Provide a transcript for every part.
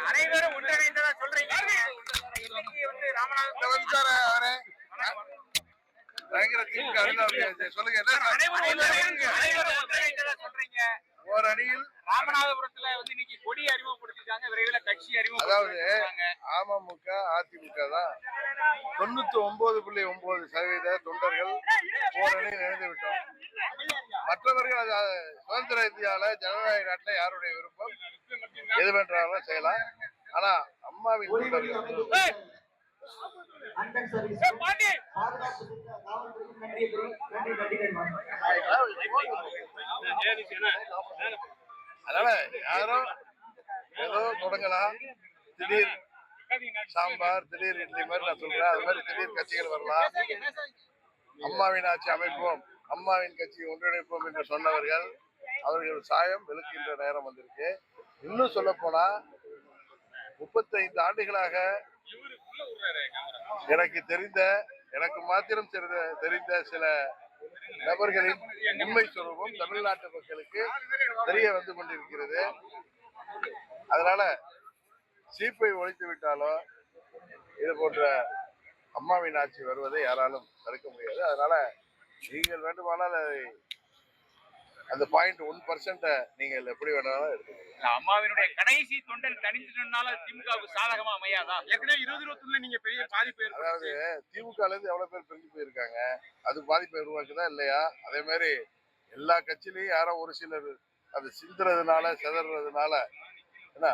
அனைவரும் ஒன்றிணைந்ததா சொல்றீங்க. சொல்லுங்க. ஒரு அணியில் ராமநாதபுரத்துல வந்து இன்னைக்கு கொடி அறிமுகப்படுத்திருக்காங்க, விரைவில் கட்சி அதாவது அமமுக அதிமுக தான் 99.9% தொண்டர்கள் ஓரணி நிறைந்து விட்டோம். மற்றவர்கள் சுதந்திர இந்தியாவில ஜனநாயக நாட்டில் யாருடைய விருப்பம் எது வென்றாலும் செய்யலாம். ஆனா அம்மாவின் அதனால யாரும் ஏதோ தொடங்கலாம். திடீர் சாம்பார், திடீர் இட்லி மாதிரி நான் சொல்றேன். அது மாதிரி திடீர் கட்சிகள் வரலாம். அம்மாவின் ஆட்சி அமைப்போம், அம்மாவின் கட்சியை ஒன்றிணைப்போம் என்று சொன்னவர்கள் அவர்கள் சாயம் வெளுக்கின்ற நேரம் வந்திருக்கு. இன்னும் சொல்ல போனா 35 ஆண்டுகளாக எனக்கு மாத்திரம் தெரிந்த சில நபர்களின் உண்மை சொரூபம் தமிழ்நாட்டு மக்களுக்கு தெரிய வந்து கொண்டிருக்கிறது. அதனால சீப்பை ஒழித்து விட்டாலோ இது போன்ற அம்மாவின் ஆட்சி வருவதை யாராலும் தடுக்க முடியாது. அதனால நீங்கள் வேண்டுமானால் அந்த 0.1% நீங்கள் எப்படி வேணாலும் எடுத்துக்கணும். அம்மாவினுடைய கடைசி தொண்டன் தனிஞ்சினால திமுகவுக்கு சாதகமா அமையாதா? ஏற்கனவே 2021 நீங்க பெரிய பாதிப்பு, அதாவது திமுக இருந்து எவ்வளவு பேர் பிரிஞ்சு போயிருக்காங்க, அது பாதிப்பை உருவாக்குதா இல்லையா? அதே மாதிரி எல்லா கட்சியிலையும் யாரோ ஒரு சிலர் அது சிந்துறதுனால செதறதுனால என்ன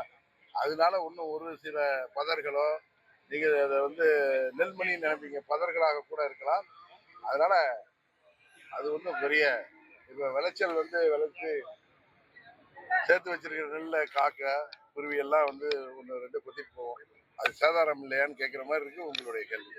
அதனால இன்னும் ஒரு சில பதர்களோ நீங்க அதை வந்து நெல்மணி நினைப்பீங்க, பதர்களாக கூட இருக்கலாம். அதனால அது ஒன்றும் பெரிய இப்ப விளைச்சல் வந்து விளைச்சு சேர்த்து வச்சிருக்கிற நெல்ல காக்க குருவி எல்லாம் வந்து 1 2 கொத்திட்டு போவோம். அது சேதாரம் இல்லையான்னு கேட்கிற மாதிரி இருக்கு உங்களுடைய கேள்வி.